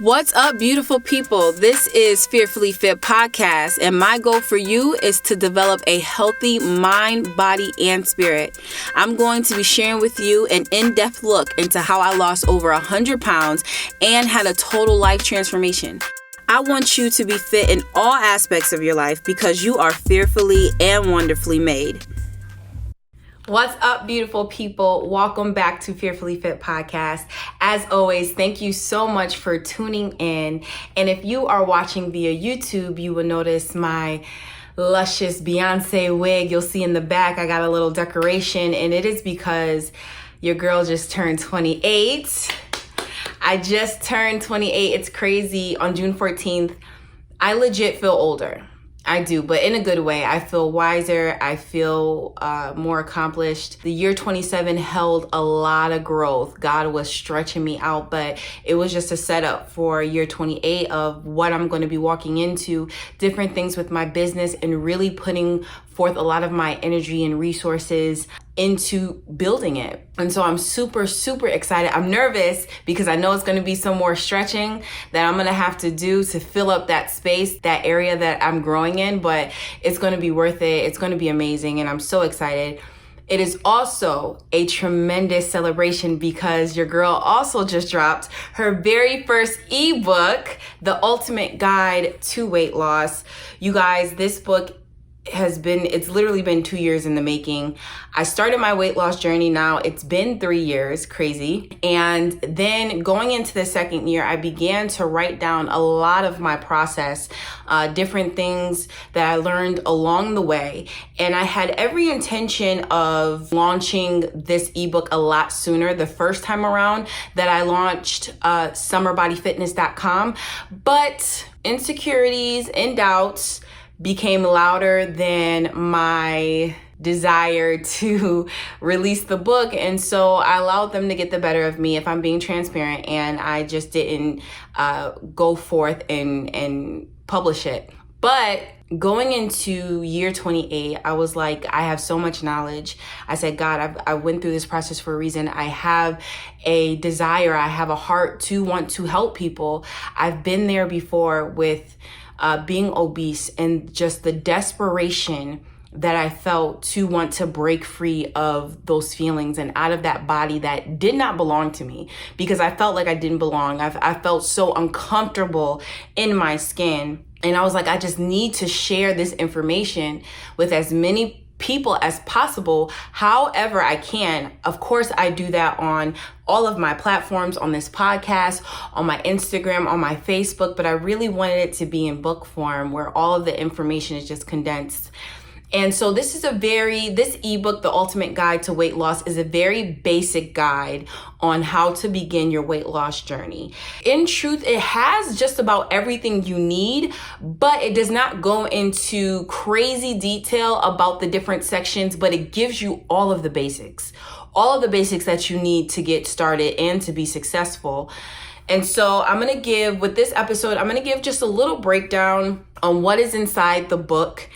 What's up, beautiful people? This is Fearfully Fit Podcast, and my goal for you is to develop a healthy mind, body, and spirit. I'm going to be sharing with you an in-depth look into how I lost over 100 pounds and had a total life transformation. I want you to be fit in all aspects of your life because you are fearfully and wonderfully made. What's up, beautiful people? Welcome back to Fearfully Fit Podcast. As always, thank you so much for tuning in. And if you are watching via YouTube, you will notice my luscious Beyonce wig. You'll see in the back, I got a little decoration, and it is because your girl just turned 28. I just turned 28. It's crazy. On June 14th, I legit feel older. I do, but in a good way. I feel wiser. I feel more accomplished. The year 27 held a lot of growth. God was stretching me out, but it was just a setup for year 28 of what I'm going to be walking into, different things with my business, and really putting forth a lot of my energy and resources into building it. And so I'm super, super excited. I'm nervous because I know it's going to be some more stretching that I'm going to have to do to fill up that space, that area that I'm growing in, but it's going to be worth it. It's going to be amazing. And I'm so excited. It is also a tremendous celebration because your girl also just dropped her very first ebook, The Ultimate Guide to Weight Loss. You guys, this book it's literally been 2 years in the making. I started my weight loss journey now. It's been 3 years, crazy. And then going into the second year, I began to write down a lot of my process, different things that I learned along the way. And I had every intention of launching this ebook a lot sooner the first time around that I launched summerbodyfitness.com. But insecurities and doubts became louder than my desire to release the book. And so I allowed them to get the better of me, if I'm being transparent, and I just didn't go forth and publish it. But going into year 28, I was like, I have so much knowledge. I said, God, I went through this process for a reason. I have a desire. I have a heart to want to help people. I've been there before with being obese and just the desperation that I felt to want to break free of those feelings and out of that body that did not belong to me, because I felt like I didn't belong. I felt so uncomfortable in my skin. And I was like, I just need to share this information with as many people as possible, however I can. Of course, I do that on all of my platforms, on this podcast, on my Instagram, on my Facebook, but I really wanted it to be in book form where all of the information is just condensed. And so this ebook, The Ultimate Guide to Weight Loss, is a very basic guide on how to begin your weight loss journey. In truth, it has just about everything you need, but it does not go into crazy detail about the different sections, but it gives you all of the basics that you need to get started and to be successful. And so with this episode, I'm going to give just a little breakdown on what is inside the book,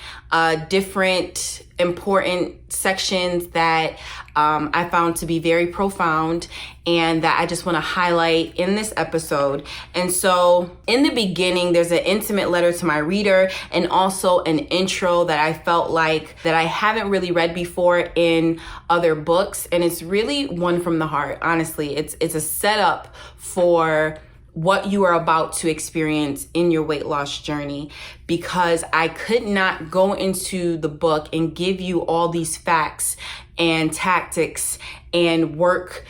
different important sections that I found to be very profound and that I just want to highlight in this episode. And so in the beginning, there's an intimate letter to my reader and also an intro that I felt like that I haven't really read before in other books. And it's really one from the heart. Honestly, it's a setup for what you are about to experience in your weight loss journey, because I could not go into the book and give you all these facts and tactics and work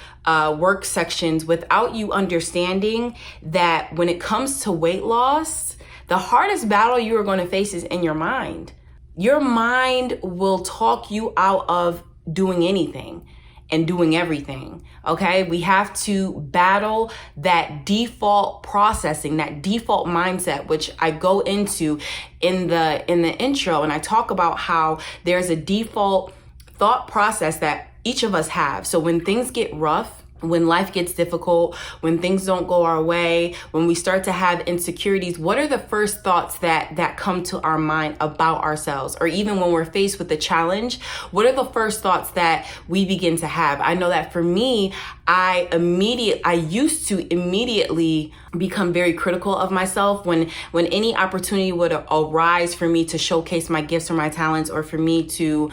sections without you understanding that when it comes to weight loss, the hardest battle you are going to face is in your mind. Your mind will talk you out of doing anything and doing everything. Okay, we have to battle that default processing, that default mindset, which I go into in the intro, and I talk about how there's a default thought process that each of us have. So when things get rough, when life gets difficult, when things don't go our way, when we start to have insecurities, what are the first thoughts that come to our mind about ourselves? Or even when we're faced with a challenge, what are the first thoughts that we begin to have? I know that for me, I used to immediately become very critical of myself. When any opportunity would arise for me to showcase my gifts or my talents, or for me to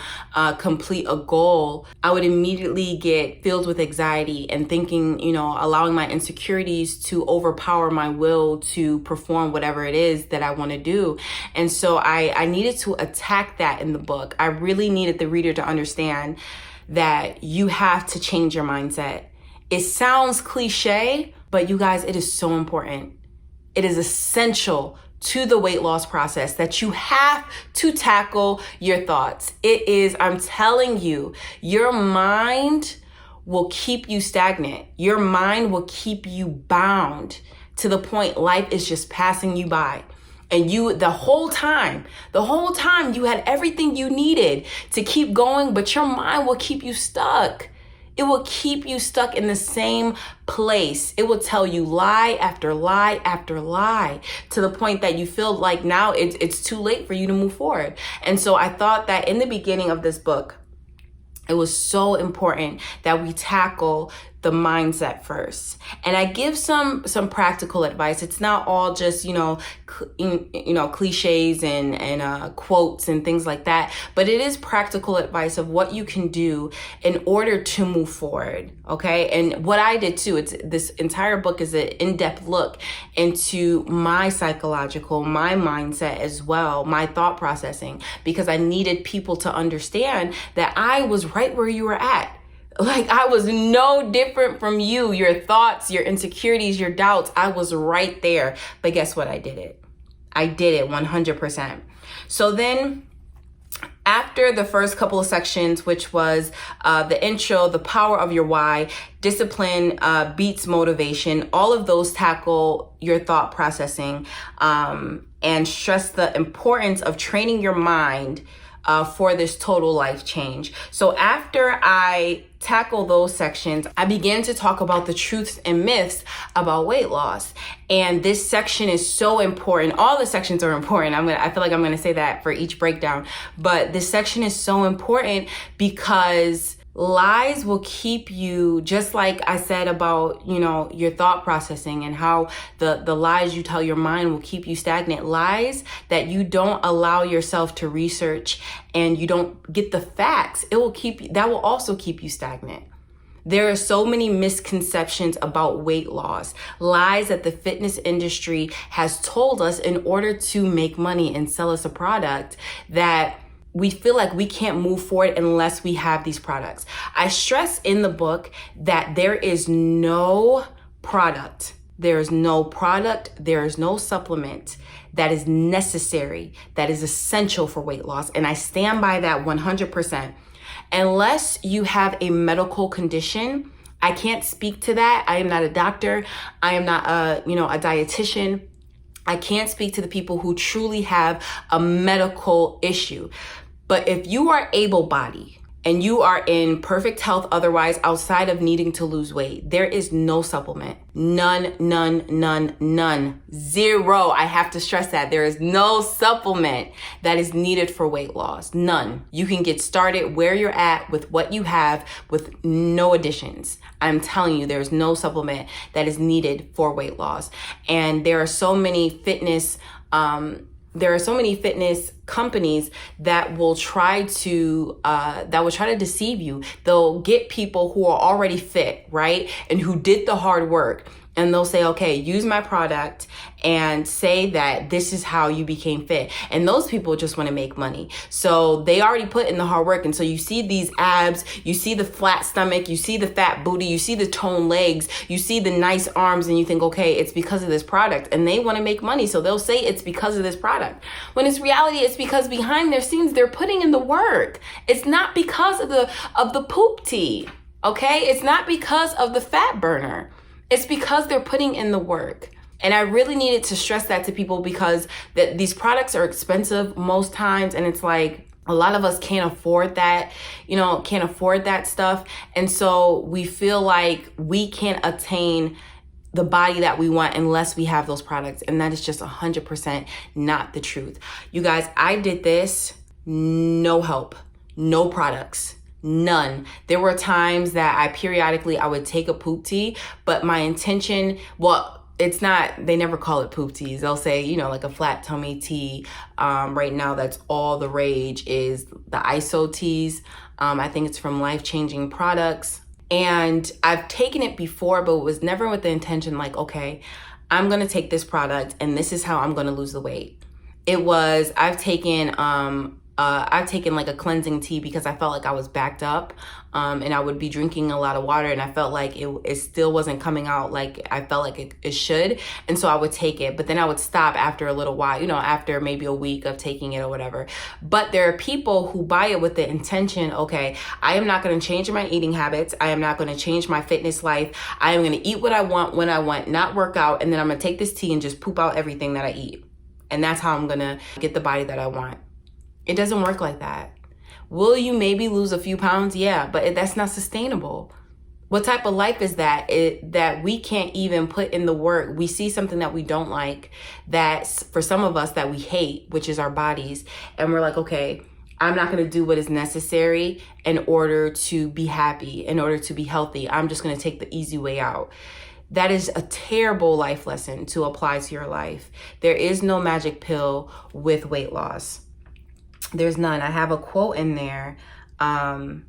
complete a goal, I would immediately get filled with anxiety and thinking, allowing my insecurities to overpower my will to perform whatever it is that I want to do. And so I needed to attack that in the book. I really needed the reader to understand that you have to change your mindset. It sounds cliche, but you guys, it is so important. It is essential to the weight loss process that you have to tackle your thoughts. It is, I'm telling you, your mind will keep you stagnant. Your mind will keep you bound to the point life is just passing you by. And the whole time you had everything you needed to keep going, but your mind will keep you stuck. It will keep you stuck in the same place. It will tell you lie after lie after lie, to the point that you feel like now it's too late for you to move forward. And so I thought that in the beginning of this book, it was so important that we tackle the mindset first. And I give some practical advice. It's not all just, cliches and quotes and things like that, but it is practical advice of what you can do in order to move forward. Okay. And what I did too, this entire book is an in-depth look into my mindset as well, my thought processing, because I needed people to understand that I was right where you were at. Like, I was no different from you, your thoughts, your insecurities, your doubts. I was right there. But guess what? I did it 100%. So then after the first couple of sections, which was the intro, the power of your why, discipline beats motivation, all of those tackle your thought processing and stress the importance of training your mind for this total life change. So after I tackle those sections, I began to talk about the truths and myths about weight loss. And this section is so important. All the sections are important. I feel like I'm going to say that for each breakdown. But this section is so important because lies will keep you, just like I said about, your thought processing and how the lies you tell your mind will keep you stagnant. Lies that you don't allow yourself to research and you don't get the facts, that will also keep you stagnant. There are so many misconceptions about weight loss, lies that the fitness industry has told us in order to make money and sell us a product, that we feel like we can't move forward unless we have these products. I stress in the book that there is no product, there is no supplement that is necessary, that is essential for weight loss. And I stand by that 100%. Unless you have a medical condition, I can't speak to that. I am not a doctor. I am not a dietitian. I can't speak to the people who truly have a medical issue. But if you are able-bodied and you are in perfect health otherwise, outside of needing to lose weight, there is no supplement. None. Zero. I have to stress that. There is no supplement that is needed for weight loss. None. You can get started where you're at with what you have with no additions. I'm telling you, there's no supplement that is needed for weight loss. And there are so many fitness companies that will try to deceive you. They'll get people who are already fit, right? And who did the hard work. And they'll say, okay, use my product and say that this is how you became fit. And those people just want to make money. So they already put in the hard work. And so you see these abs, you see the flat stomach, you see the fat booty, you see the toned legs, you see the nice arms, and you think, okay, it's because of this product. And they want to make money. So they'll say it's because of this product. When it's reality, it's because behind their scenes, they're putting in the work. It's not because of the poop tea. Okay? It's not because of the fat burner. It's because they're putting in the work. And I really needed to stress that to people, because these products are expensive most times. And it's like, a lot of us can't afford that, stuff. And so we feel like we can't attain the body that we want unless we have those products. And that is just 100% not the truth. You guys, I did this, no help, no products. None. There were times that I would take a poop tea, but my intention, it's not, they never call it poop teas. They'll say, you know, like a flat tummy tea. Right now, that's all the rage is the ISO teas. I think it's from Life Changing Products. And I've taken it before, but it was never with the intention like, okay, I'm going to take this product and this is how I'm going to lose the weight. It was, I've taken like a cleansing tea because I felt like I was backed up, and I would be drinking a lot of water, and I felt like it still wasn't coming out like I felt like it should. And so I would take it, but then I would stop after a little while, you know, after maybe a week of taking it or whatever. But there are people who buy it with the intention, okay, I am not going to change my eating habits. I am not going to change my fitness life. I am going to eat what I want when I want, not work out. And then I'm going to take this tea and just poop out everything that I eat. And that's how I'm going to get the body that I want. It doesn't work like that. Will you maybe lose a few pounds? Yeah, but that's not sustainable. What type of life is that? That we can't even put in the work. We see something that we don't like, that for some of us that we hate, which is our bodies. And we're like, okay, I'm not going to do what is necessary in order to be happy, in order to be healthy. I'm just going to take the easy way out. That is a terrible life lesson to apply to your life. There is no magic pill with weight loss. There's none. I have a quote in there, and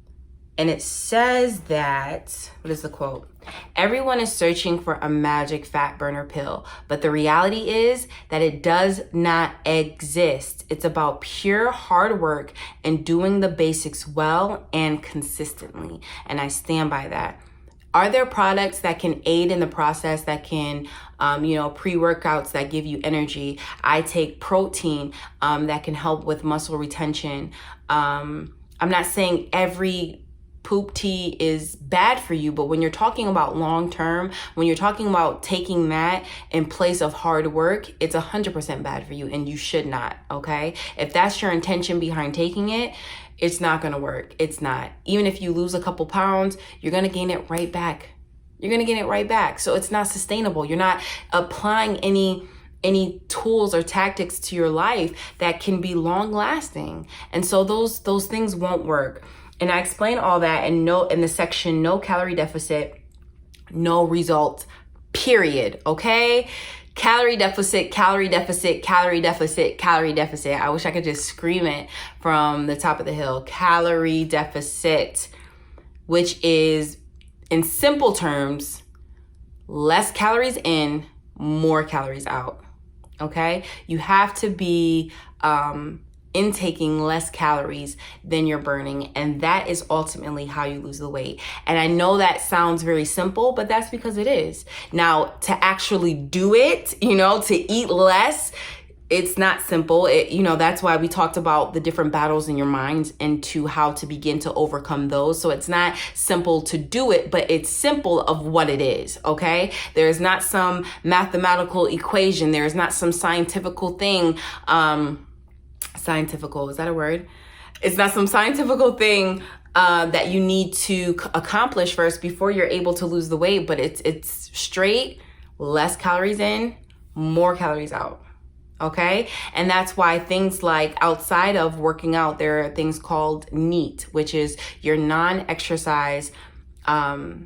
it says that, what is the quote? Everyone is searching for a magic fat burner pill, but the reality is that it does not exist. It's about pure hard work and doing the basics well and consistently, and I stand by that. Are there products that can aid in the process, that can, pre-workouts that give you energy? I take protein that can help with muscle retention. I'm not saying every poop tea is bad for you, but when you're talking about long-term, when you're talking about taking that in place of hard work, it's 100% bad for you, and you should not, okay? If that's your intention behind taking it, it's not going to work. It's not. Even if you lose a couple pounds, you're going to gain it right back. You're going to gain it right back. So it's not sustainable. You're not applying any tools or tactics to your life that can be long lasting. And so those things won't work. And I explain all that in the section, no calorie deficit, no results, period. Okay. Calorie deficit, calorie deficit, calorie deficit, calorie deficit. I wish I could just scream it from the top of the hill. Calorie deficit, which is, in simple terms, less calories in, more calories out. Okay? You have to be intaking less calories than you're burning, and that is ultimately how you lose the weight. And I know that sounds very simple, but that's because it is. Now, to actually do it, to eat less, it's not simple. That's why we talked about the different battles in your mind and to how to begin to overcome those. So it's not simple to do it, but it's simple of what it is, okay? There's not some mathematical equation. There's not some scientifical thing, scientifical, is that a word? It's not some scientifical thing that you need to accomplish first before you're able to lose the weight, but it's straight, less calories in, more calories out. Okay. And that's why things like outside of working out, there are things called NEAT, which is your non-exercise activity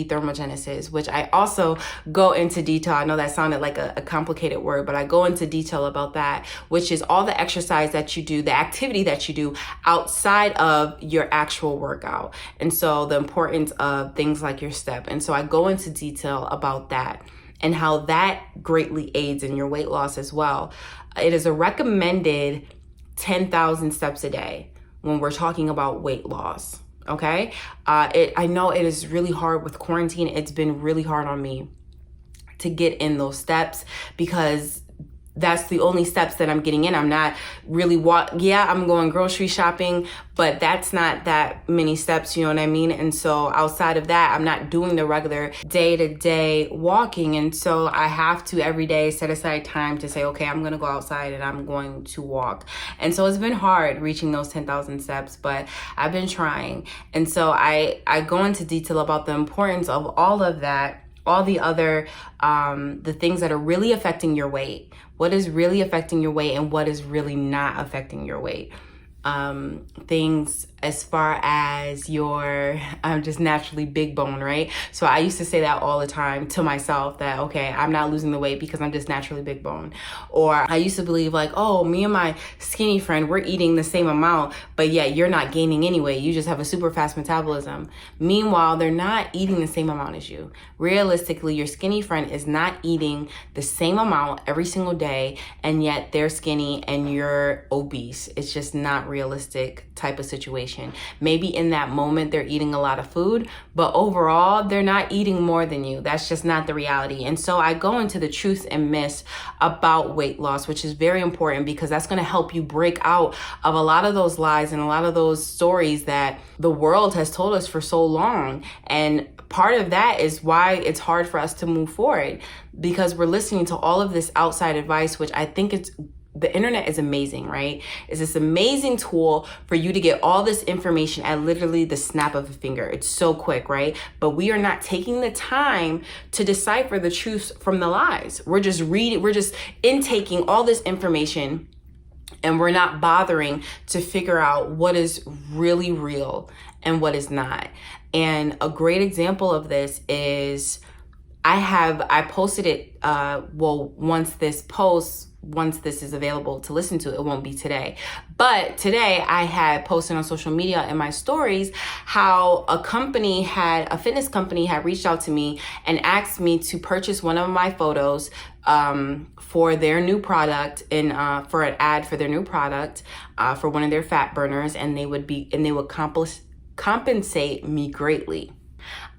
thermogenesis, which I also go into detail. I know that sounded like a complicated word, but I go into detail about that, which is all the exercise that you do, the activity that you do outside of your actual workout. And so the importance of things like your step. And so I go into detail about that and how that greatly aids in your weight loss as well. It is a recommended 10,000 steps a day when we're talking about weight loss. Okay. I know it is really hard with quarantine. It's been really hard on me to get in those steps because that's the only steps that I'm getting in. I'm not really I'm going grocery shopping, but that's not that many steps, you know what I mean? And so outside of that, I'm not doing the regular day-to-day walking. And so I have to every day set aside time to say, okay, I'm going to go outside and I'm going to walk. And so it's been hard reaching those 10,000 steps, but I've been trying. And so I go into detail about the importance of all of that, all the other, the things that are really affecting your weight. What is really affecting your weight and what is really not affecting your weight. Things as far as I'm just naturally big bone, right? So I used to say that all the time to myself that, okay, I'm not losing the weight because I'm just naturally big bone. Or I used to believe like, oh, me and my skinny friend, we're eating the same amount, but yet you're not gaining anyway. You just have a super fast metabolism. Meanwhile, they're not eating the same amount as you. Realistically, your skinny friend is not eating the same amount every single day, and yet they're skinny and you're obese. It's just not realistic type of situation. Maybe in that moment they're eating a lot of food, but overall they're not eating more than you. That's just not the reality. And so I go into the truth and myths about weight loss, which is very important because that's going to help you break out of a lot of those lies and a lot of those stories that the world has told us for so long. And part of that is why it's hard for us to move forward, because we're listening to all of this outside advice, which I think the internet is amazing, right? It's this amazing tool for you to get all this information at literally the snap of a finger. It's so quick, right? But we are not taking the time to decipher the truth from the lies. We're just intaking all this information, and we're not bothering to figure out what is really real and what is not. And a great example of this is I posted it, once this is available to listen to, it won't be today. But today I had posted on social media in my stories how a fitness company had reached out to me and asked me to purchase one of my photos for their new product and for an ad for their new product for one of their fat burners, and they would compensate me greatly.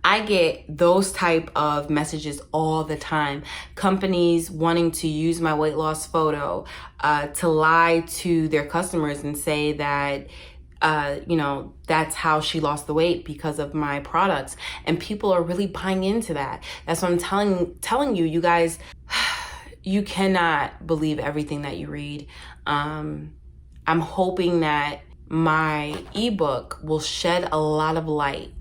I get those type of messages all the time. Companies wanting to use my weight loss photo to lie to their customers and say that, that's how she lost the weight because of my products. And people are really buying into that. That's what I'm telling you, you guys, you cannot believe everything that you read. I'm hoping that my ebook will shed a lot of light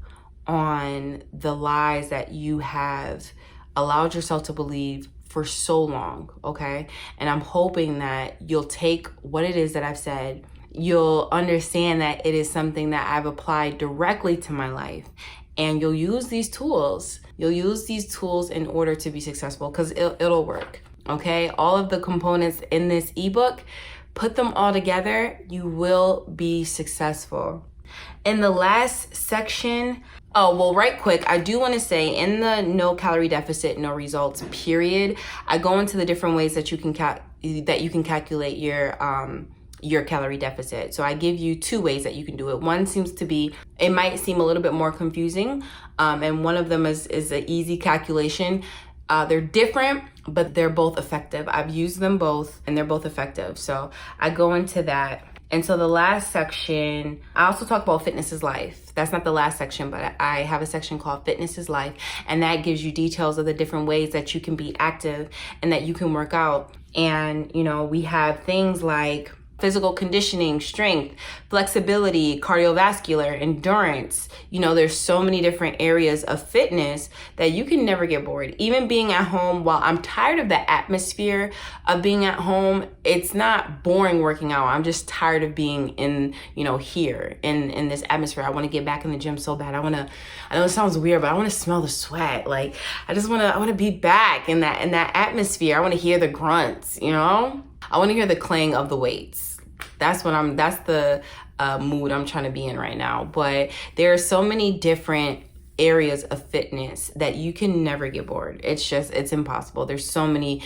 on the lies that you have allowed yourself to believe for so long, okay? And I'm hoping that you'll take what it is that I've said, you'll understand that it is something that I've applied directly to my life, and you'll use these tools. You'll use these tools in order to be successful, because it'll work, okay? All of the components in this ebook, put them all together, you will be successful. In the last section, right quick, I do want to say in the no calorie deficit, no results period, I go into the different ways that you can calculate your calorie deficit. So I give you 2 ways that you can do it. One it might seem a little bit more confusing, and one of them is an easy calculation. They're different, but they're both effective. I've used them both and they're both effective. So I go into that. And so the last section, I also talk about Fitness is Life. That's not the last section, but I have a section called Fitness is Life. And that gives you details of the different ways that you can be active and that you can work out. And, we have things like physical conditioning, strength, flexibility, cardiovascular, endurance. There's so many different areas of fitness that you can never get bored. Even being at home, while I'm tired of the atmosphere of being at home, it's not boring working out. I'm just tired of being in, here in this atmosphere. I want to get back in the gym so bad. I know it sounds weird, but I want to smell the sweat. Like, I want to be back in that atmosphere. I want to hear the grunts, I want to hear the clang of the weights. That's the mood I'm trying to be in right now. But there are so many different areas of fitness that you can never get bored. It's impossible. There's so many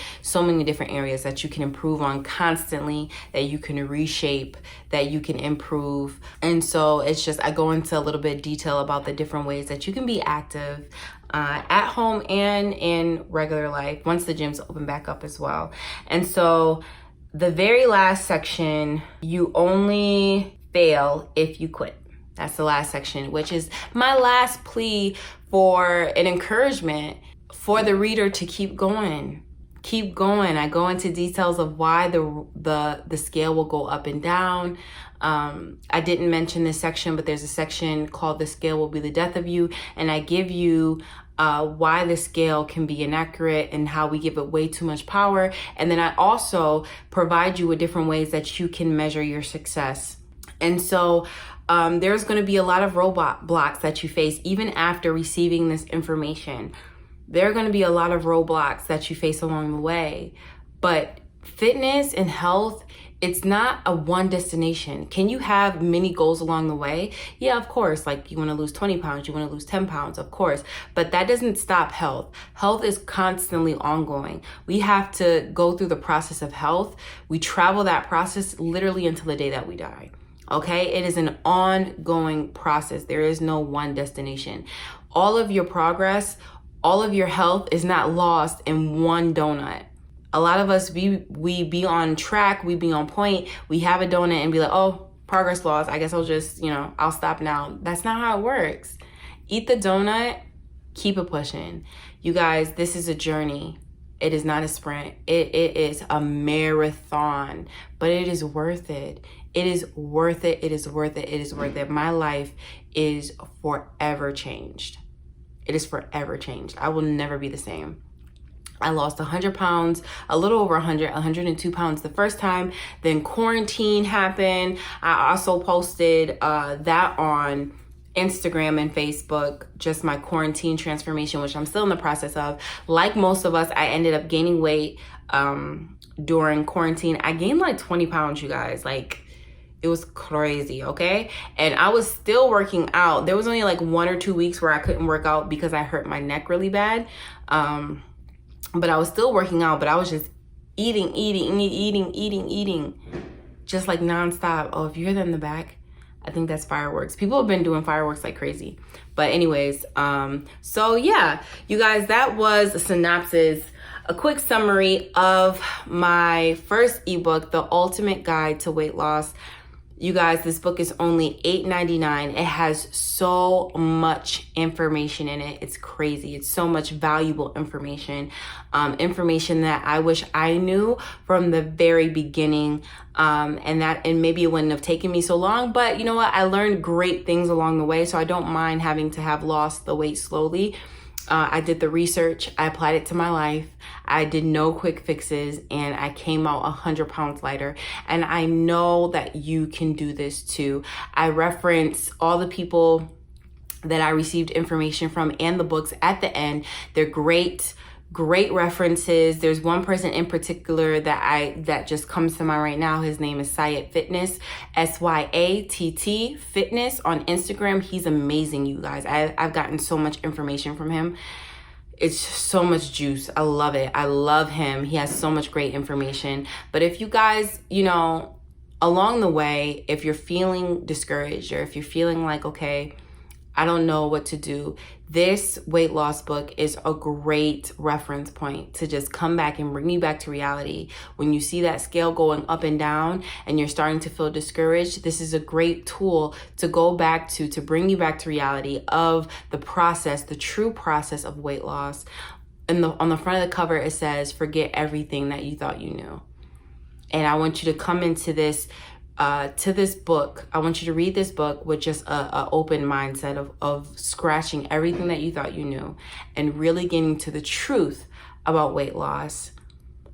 different areas that you can improve on constantly, that you can reshape, that you can improve. And so I go into a little bit of detail about the different ways that you can be active at home and in regular life once the gyms open back up as well. And so the very last section, you only fail if you quit. That's the last section, which is my last plea for an encouragement for the reader to keep going. Keep going. I go into details of why the scale will go up and down. I didn't mention this section, but there's a section called The Scale Will Be the Death of You. And I give you why the scale can be inaccurate and how we give it way too much power. And then I also provide you with different ways that you can measure your success. And so there's going to be a lot of roadblocks that you face even after receiving this information. There are going to be a lot of roadblocks that you face along the way. But fitness and health, it's not a one destination. Can you have many goals along the way? Yeah, of course. Like you want to lose 20 pounds, you want to lose 10 pounds, of course. But that doesn't stop health. Health is constantly ongoing. We have to go through the process of health. We travel that process literally until the day that we die. Okay? It is an ongoing process. There is no one destination. All of your progress, all of your health is not lost in one donut. A lot of us, we be on track, we be on point, we have a donut and be like, oh, progress lost, I guess I'll just, I'll stop now. That's not how it works. Eat the donut, keep it pushing. You guys, this is a journey. It is not a sprint. It is a marathon, but it is worth it. It is worth it. It is worth it. It is worth it. My life is forever changed. It is forever changed. I will never be the same. I lost 100 pounds, a little over 102 pounds the first time. Then quarantine happened. I also posted that on Instagram and Facebook, just my quarantine transformation, which I'm still in the process of. Like most of us, I ended up gaining weight during quarantine. I gained like 20 pounds, you guys. Like, it was crazy, okay? And I was still working out. There was only like 1 or 2 weeks where I couldn't work out because I hurt my neck really bad. But I was still working out, but I was just eating, just like nonstop. Oh, if you hear that in the back, I think that's fireworks. People have been doing fireworks like crazy. But anyways, so yeah, you guys, that was a synopsis, a quick summary of my first ebook, The Ultimate Guide to Weight Loss. You guys, this book is only $8.99. It has so much information in it. It's crazy. It's so much valuable information, information that I wish I knew from the very beginning. And maybe it wouldn't have taken me so long, but you know what? I learned great things along the way. So I don't mind having to have lost the weight slowly. I did the research, I applied it to my life, I did no quick fixes, and I came out 100 pounds lighter. And I know that you can do this too. I reference all the people that I received information from and the books at the end. They're great references. There's one person in particular that just comes to mind right now. His name is Syatt Fitness, SYATT Fitness on Instagram. He's amazing, you guys. I've gotten so much information from him. It's so much juice. I love it. I love him. He has so much great information. But if you guys, along the way, if you're feeling discouraged or if you're feeling like, okay, I don't know what to do, this weight loss book is a great reference point to just come back and bring you back to reality. When you see that scale going up and down and you're starting to feel discouraged, this is a great tool to go back to bring you back to reality of the process, the true process of weight loss. And on the front of the cover, it says, forget everything that you thought you knew. And I want you to come into this to this book. I want you to read this book with just a open mindset of scratching everything that you thought you knew and really getting to the truth about weight loss.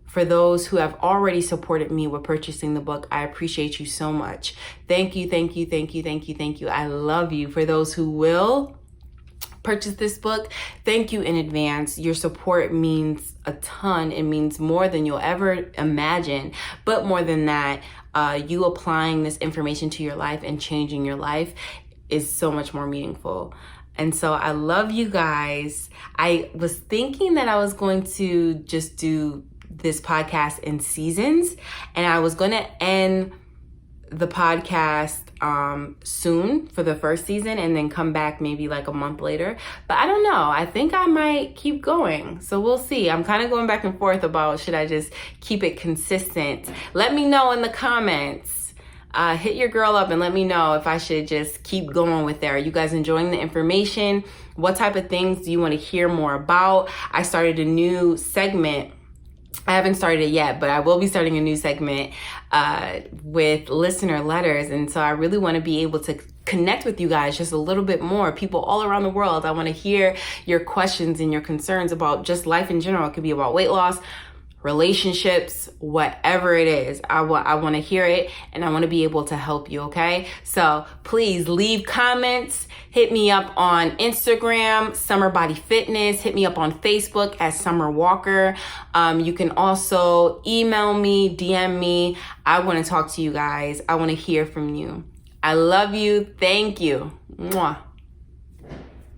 For those who have already supported me with purchasing the book, I appreciate you so much. Thank you, thank you, thank you, thank you, thank you. I love you. For those who will purchase this book, thank you in advance. Your support means a ton. It means more than you'll ever imagine. But more than that, you applying this information to your life and changing your life is so much more meaningful. And so I love you guys. I was thinking that I was going to just do this podcast in seasons, and I was going to end the podcast soon for the first season and then come back maybe like a month later. But I don't know. I think I might keep going. So we'll see. I'm kind of going back and forth about should I just keep it consistent. Let me know in the comments. Hit your girl up and let me know if I should just keep going with that. Are you guys enjoying the information? What type of things do you want to hear more about? I started a new segment. I haven't started it yet, but I will be starting a new segment with listener letters. And so I really want to be able to connect with you guys just a little bit more. People all around the world. I want to hear your questions and your concerns about just life in general. It could be about weight loss, relationships, whatever it is. I want to hear it, and I want to be able to help you, okay? So please leave comments. Hit me up on Instagram, Summer Body Fitness. Hit me up on Facebook at Summer Walker. You can also email me, DM me. I want to talk to you guys. I want to hear from you. I love you. Thank you. Mwah.